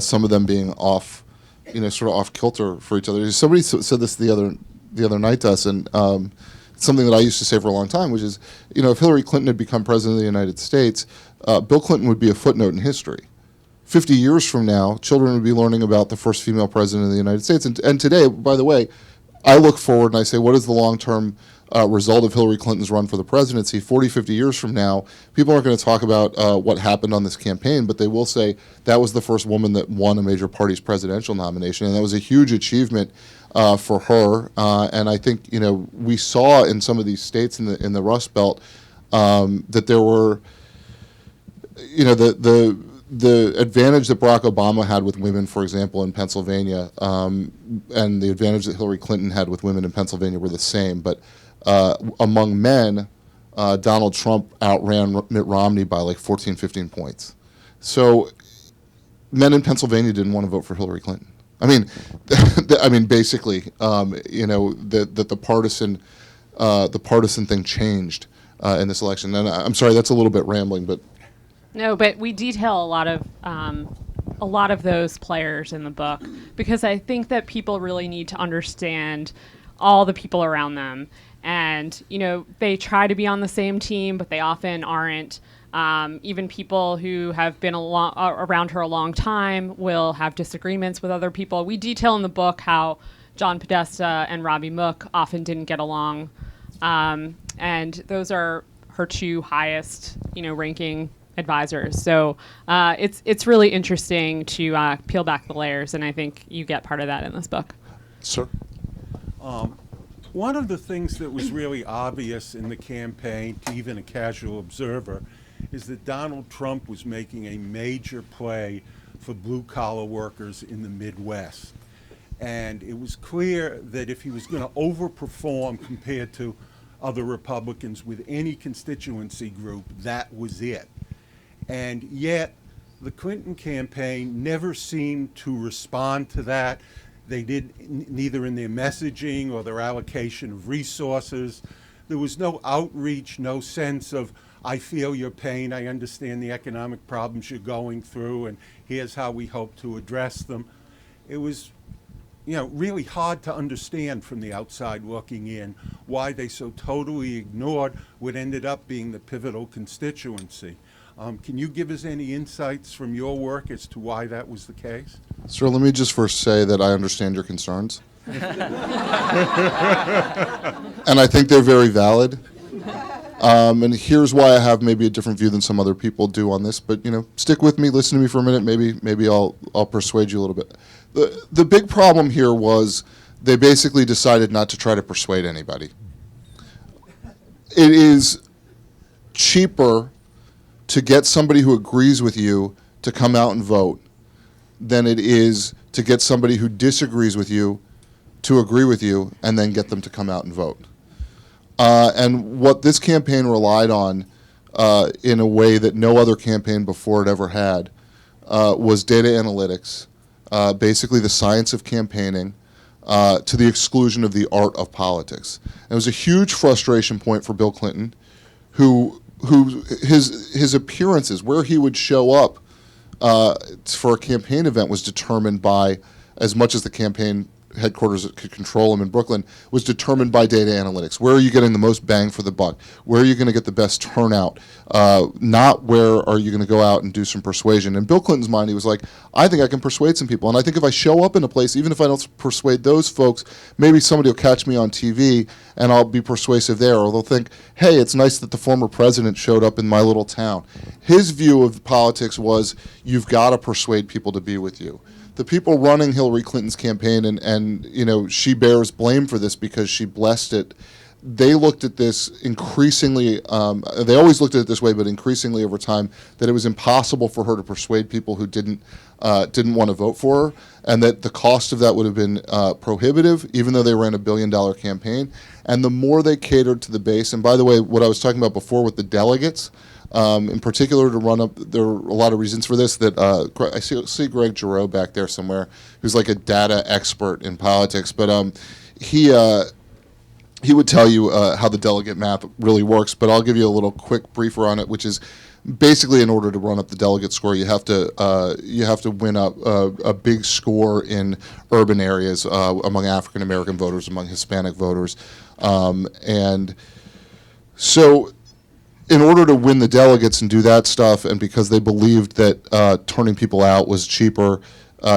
some of them being off sort of off kilter for each other. Somebody said this the other night to us, and something that I used to say for a long time, which is, if Hillary Clinton had become president of the United States, Bill Clinton would be a footnote in history. 50 years from now, children would be learning about the first female president of the United States. And today, by the way, I look forward and I say, what is the long-term result of Hillary Clinton's run for the presidency? 40, 50 years from now, people aren't going to talk about what happened on this campaign, but they will say that was the first woman that won a major party's presidential nomination, and that was a huge achievement for her. And I think, we saw in some of these states in the Rust Belt that there were, the advantage that Barack Obama had with women, for example, in Pennsylvania, and the advantage that Hillary Clinton had with women in Pennsylvania were the same. But among men, Donald Trump outran Mitt Romney by like 14, 15 points. So men in Pennsylvania didn't want to vote for Hillary Clinton. I mean, basically, the partisan thing changed in this election. And I'm sorry, that's a little bit rambling, but. No, but we detail a lot of those players in the book, because I think that people really need to understand all the people around them. And, they try to be on the same team, but they often aren't. Even people who have been around her a long time will have disagreements with other people. We detail in the book how John Podesta and Robbie Mook often didn't get along. And those are her two highest, ranking advisors. So it's really interesting to peel back the layers, and I think you get part of that in this book. Sir? One of the things that was really obvious in the campaign to even a casual observer is that Donald Trump was making a major play for blue-collar workers in the Midwest. And it was clear that if he was going to overperform compared to other Republicans with any constituency group, that was it. And yet, the Clinton campaign never seemed to respond to that. They did neither in their messaging or their allocation of resources. There was no outreach, no sense of, I feel your pain, I understand the economic problems you're going through, and here's how we hope to address them. It was, really hard to understand from the outside looking in why they so totally ignored what ended up being the pivotal constituency. Can you give us any insights from your work as to why that was the case? Sir, let me just first say that I understand your concerns. And I think they're very valid. And here's why I have maybe a different view than some other people do on this. But, stick with me, listen to me for a minute. Maybe I'll persuade you a little bit. The big problem here was they basically decided not to try to persuade anybody. It is cheaper to get somebody who agrees with you to come out and vote than it is to get somebody who disagrees with you to agree with you and then get them to come out and vote. And what this campaign relied on in a way that no other campaign before it ever had was data analytics, basically the science of campaigning, to the exclusion of the art of politics. And it was a huge frustration point for Bill Clinton, who his appearances, where he would show up for a campaign event, was determined by, as much as the campaign headquarters that could control him in Brooklyn, was determined by data analytics. Where are you getting the most bang for the buck? Where are you going to get the best turnout? Not where are you going to go out and do some persuasion. In Bill Clinton's mind, he was like, I think I can persuade some people. And I think if I show up in a place, even if I don't persuade those folks, maybe somebody will catch me on TV and I'll be persuasive there. Or they'll think, hey, it's nice that the former president showed up in my little town. His view of politics was, you've got to persuade people to be with you. The people running Hillary Clinton's campaign, and she bears blame for this because she blessed it, they looked at this increasingly, they always looked at it this way, but increasingly over time, that it was impossible for her to persuade people who didn't want to vote for her, and that the cost of that would have been prohibitive, even though they ran $1 billion campaign. And the more they catered to the base, and by the way, what I was talking about before with the delegates, in particular, to run up, there are a lot of reasons for this. That I see Greg Giroux back there somewhere, who's like a data expert in politics. But he would tell you how the delegate math really works. But I'll give you a little quick briefer on it, which is basically, in order to run up the delegate score, you have to win up a big score in urban areas among African American voters, among Hispanic voters, and so in order to win the delegates and do that stuff, and because they believed that turning people out was cheaper,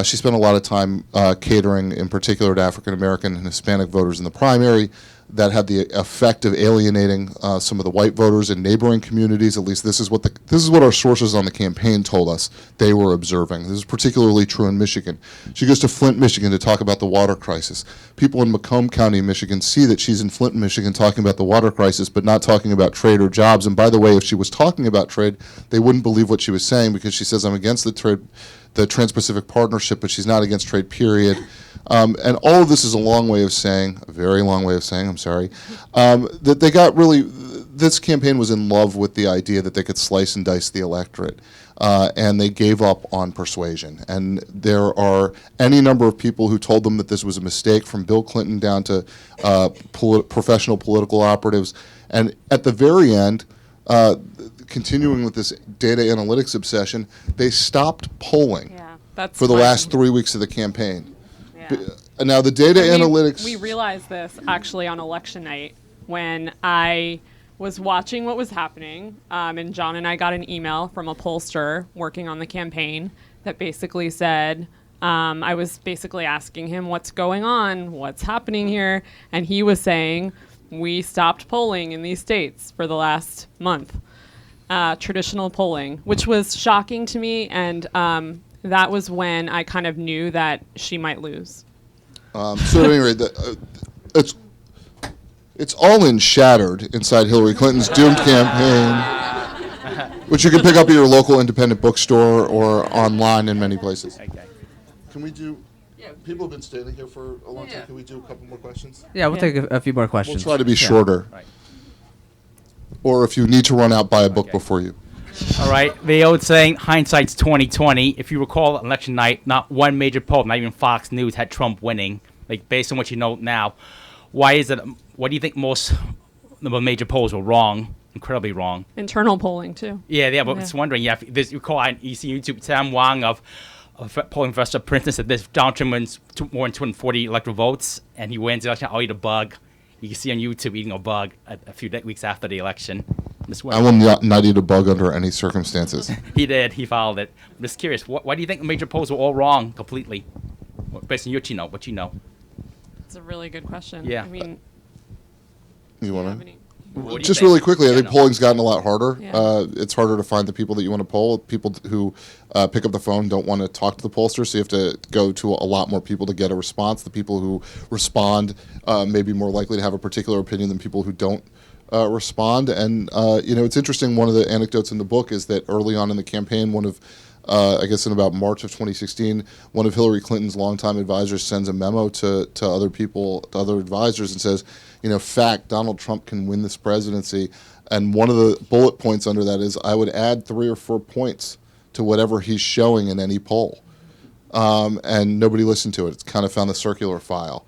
she spent a lot of time catering, in particular, to African American and Hispanic voters in the primary. That had the effect of alienating some of the white voters in neighboring communities. At least this is what our sources on the campaign told us they were observing. This is particularly true in Michigan. She goes to Flint, Michigan, to talk about the water crisis. People in Macomb County, Michigan, see that she's in Flint, Michigan, talking about the water crisis, but not talking about trade or jobs. And by the way, if she was talking about trade, they wouldn't believe what she was saying, because she says, "I'm against the Trans-Pacific Partnership," but she's not against trade, period. And all of this is a long way of saying, a very long way of saying, I'm sorry, that they got really, this campaign was in love with the idea that they could slice and dice the electorate. And they gave up on persuasion. And there are any number of people who told them that this was a mistake, from Bill Clinton down to professional political operatives. And at the very end, continuing with this data analytics obsession, they stopped polling for the last 3 weeks of the campaign. Now, the data analytics... We realized this actually on election night when I was watching what was happening, and John and I got an email from a pollster working on the campaign that basically said, I was basically asking him, what's going on, what's happening here, and he was saying, we stopped polling in these states for the last month, traditional polling, which was shocking to me, and that was when I kind of knew that she might lose. So at any rate, it's all shattered inside Hillary Clinton's doomed campaign, which you can pick up at your local independent bookstore or online in many places. Okay. Can we do... People have been standing here for a long time. Can we do a couple more questions? Yeah, we'll take a few more questions. We'll try to be shorter. Right. Or if you need to run out, buy a book before you. All right. The old saying, hindsight's 20/20. If you recall, election night, not one major poll, not even Fox News, had Trump winning. Like, based on what you know now, why is it? What do you think most of the major polls were wrong? Incredibly wrong. Internal polling too. Yeah. But I was wondering. Yeah, this you call on YouTube Sam Wang of polling professor, for instance, that this Donald Trump wins more than 240 electoral votes, and he wins the election. I'll eat a bug. You can see on YouTube eating a bug a few weeks after the election. I will not eat a bug under any circumstances. He did. He followed it. I'm just curious. Why do you think the major polls were all wrong completely? Based on what you know? It's a really good question. Yeah. I mean, you want to? Just really quickly, I think polling's gotten a lot harder. Yeah. It's harder to find the people that you want to poll. People who pick up the phone don't want to talk to the pollster, so you have to go to a lot more people to get a response. The people who respond may be more likely to have a particular opinion than people who don't respond. And, it's interesting, one of the anecdotes in the book is that early on in the campaign, I guess in about March of 2016, one of Hillary Clinton's longtime advisors sends a memo to other people, to other advisors, and says, fact, Donald Trump can win this presidency. And one of the bullet points under that is, I would add 3 or 4 points to whatever he's showing in any poll. And nobody listened to it. It's kind of found the circular file,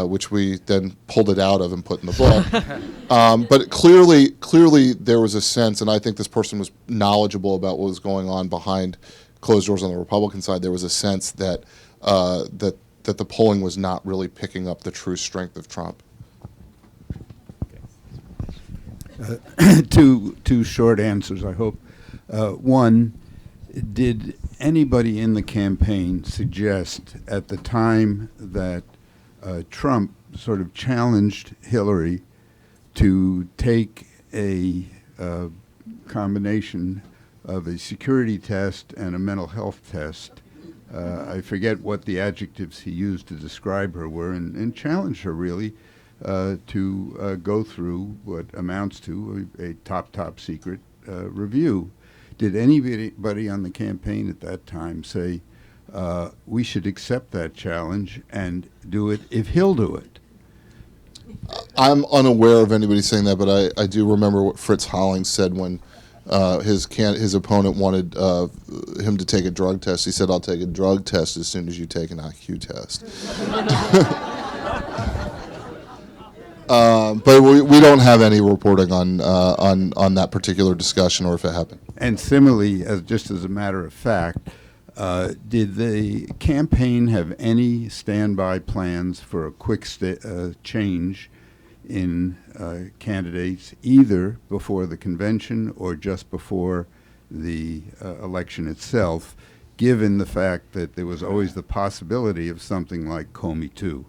which we then pulled it out of and put in the book. But clearly there was a sense, and I think this person was knowledgeable about what was going on behind closed doors on the Republican side. There was a sense that that the polling was not really picking up the true strength of Trump. Two short answers, I hope. One, did anybody in the campaign suggest at the time that Trump sort of challenged Hillary to take a combination of a security test and a mental health test? I forget what the adjectives he used to describe her were, and challenge her really to go through what amounts to a top secret review. Did anybody on the campaign at that time say, we should accept that challenge and do it if he'll do it? I'm unaware of anybody saying that, but I do remember what Fritz Hollings said when his opponent wanted him to take a drug test. He said, I'll take a drug test as soon as you take an IQ test. But we don't have any reporting on that particular discussion or if it happened. And similarly, just as a matter of fact, did the campaign have any standby plans for a quick change in candidates, either before the convention or just before the election itself, given the fact that there was always the possibility of something like Comey 2?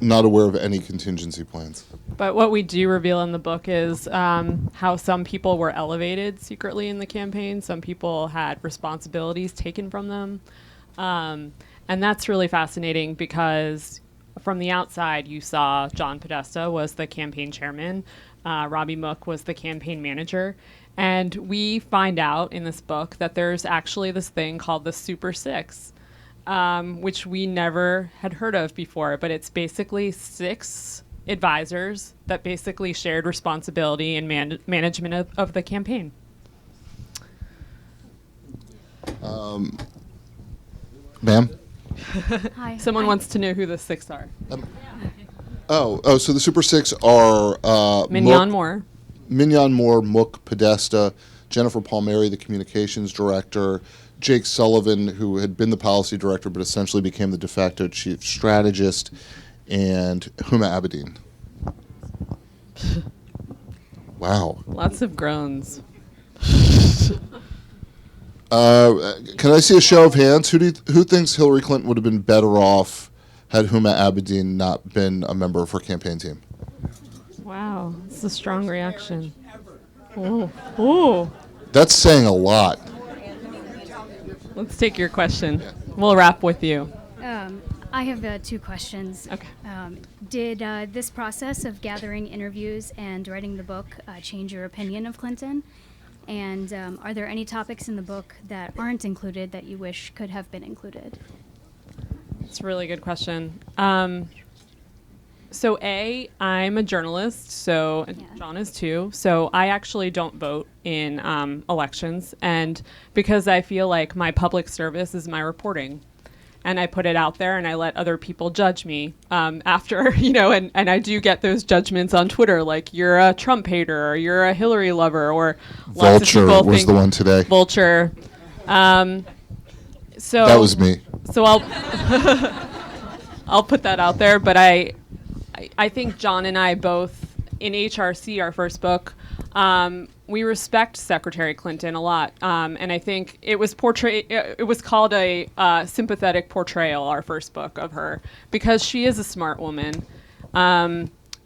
Not aware of any contingency plans. But what we do reveal in the book is how some people were elevated secretly in the campaign. Some people had responsibilities taken from them. And that's really fascinating because from the outside, you saw John Podesta was the campaign chairman. Robbie Mook was the campaign manager. And we find out in this book that there's actually this thing called the Super Six, which we never had heard of before, but it's basically 6 advisors that basically shared responsibility and management of the campaign. Ma'am? Hi. Someone wants to know who the 6 are. So the Super Six are Mignon Moore. Mignon Moore, Mook, Podesta, Jennifer Palmieri, the communications director, Jake Sullivan, who had been the policy director but essentially became the de facto chief strategist, and Huma Abedin. Wow. Lots of groans. Can I see a show of hands? Who thinks Hillary Clinton would have been better off had Huma Abedin not been a member of her campaign team? Wow, it's a strong reaction. Ooh. Ooh. That's saying a lot. Let's take your question. We'll wrap with you. I have 2 questions. Okay. Did this process of gathering interviews and writing the book change your opinion of Clinton? And are there any topics in the book that aren't included that you wish could have been included? It's a really good question. So I'm a journalist, so John is too. So I actually don't vote in elections, and because I feel like my public service is my reporting, and I put it out there, and I let other people judge me after, and I do get those judgments on Twitter, like you're a Trump hater, or you're a Hillary lover, or lots of people Vulture was think the one today. Vulture. So that was me. So I'll put that out there, but I think John and I both, in HRC, our first book, we respect Secretary Clinton a lot, and I think it was called a sympathetic portrayal, our first book of her, because she is a smart woman.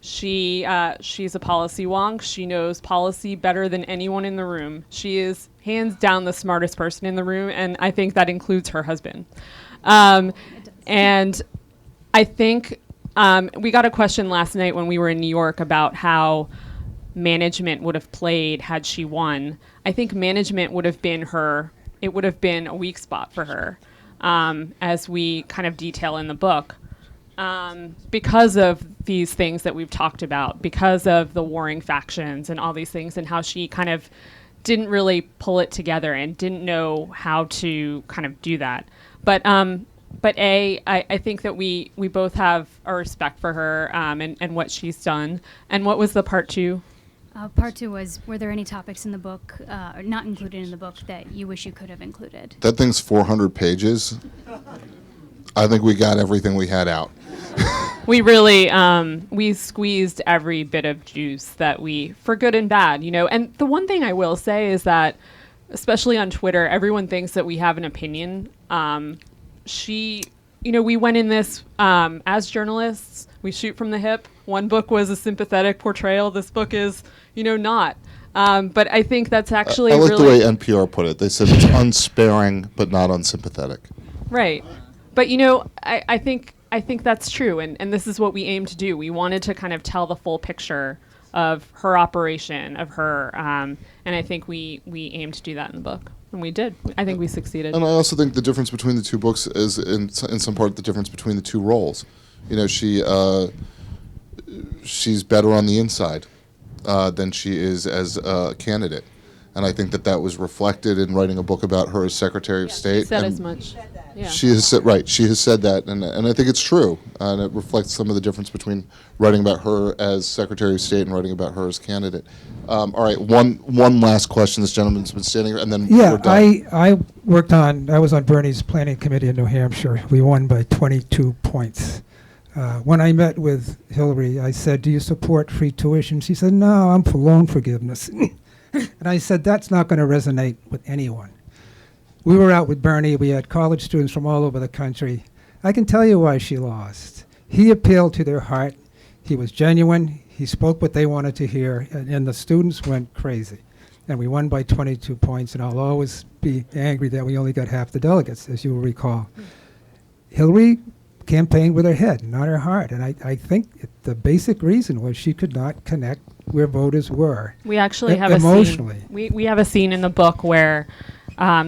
She's a policy wonk. She knows policy better than anyone in the room. She is hands down the smartest person in the room, and I think that includes her husband. And I think we got a question last night when we were in New York about how management would have played had she won. I think management would have been it would have been a weak spot for her, as we kind of detail in the book, because of these things that we've talked about, because of the warring factions and all these things, and how she kind of didn't really pull it together and didn't know how to kind of do that. But I think that we both have a respect for her and what she's done. And what was the part 2? Part 2 was, were there any topics in the book, or not included in the book, that you wish you could have included? That thing's 400 pages. I think we got everything we had out. We really, we squeezed every bit of juice that for good and bad, And the one thing I will say is that, especially on Twitter, everyone thinks that we have an opinion. We went in this as journalists. We shoot from the hip. One book was a sympathetic portrayal. This book is, not. But I think that's actually I like really the way NPR put it. They said it's unsparing but not unsympathetic. Right. But, I think that's true. And this is what we aim to do. We wanted to kind of tell the full picture of her operation, of her. And I think we aimed to do that in the book. And we did. I think we succeeded. And I also think the difference between the 2 books is, in some part, the difference between the 2 roles. She's better on the inside than she is as a candidate. And I think that was reflected in writing a book about her as Secretary of State. She said and as much. Yeah. She has said, right, she has said that, and I think it's true. And it reflects some of the difference between writing about her as Secretary of State and writing about her as candidate. All right, one last question. This gentleman's been standing here, and then Yeah, we're done. I was on Bernie's planning committee in New Hampshire. We won by 22 points. When I met with Hillary, I said, "Do you support free tuition?" She said, "No, I'm for loan forgiveness." And I said, "That's not going to resonate with anyone." We were out with Bernie. We had college students from all over the country. I can tell you why she lost. He appealed to their heart. He was genuine. He spoke what they wanted to hear, and the students went crazy. And we won by 22 points, and I'll always be angry that we only got half the delegates, as you will recall. Hillary campaigned with her head, not her heart. And I think the basic reason was she could not connect where voters were. We actually have emotionally. a scene. We have a scene in the book where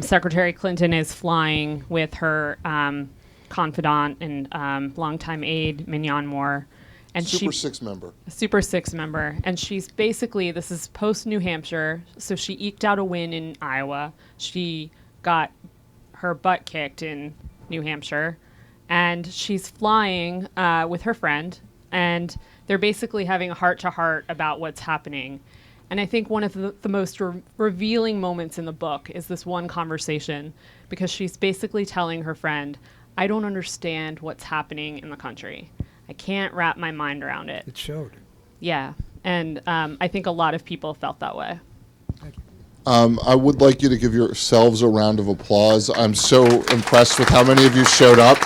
Secretary Clinton is flying with her confidant and longtime aide, Mignon Moore. And Super Six member. And she's basically, this is post New Hampshire, so she eked out a win in Iowa. She got her butt kicked in New Hampshire. And she's flying with her friend, and they're basically having a heart-to-heart about what's happening. And I think one of the most revealing moments in the book is this one conversation, because she's basically telling her friend, I don't understand what's happening in the country. I can't wrap my mind around it. It showed. Yeah, and I think a lot of people felt that way. I would like you to give yourselves a round of applause. I'm so impressed with how many of you showed up.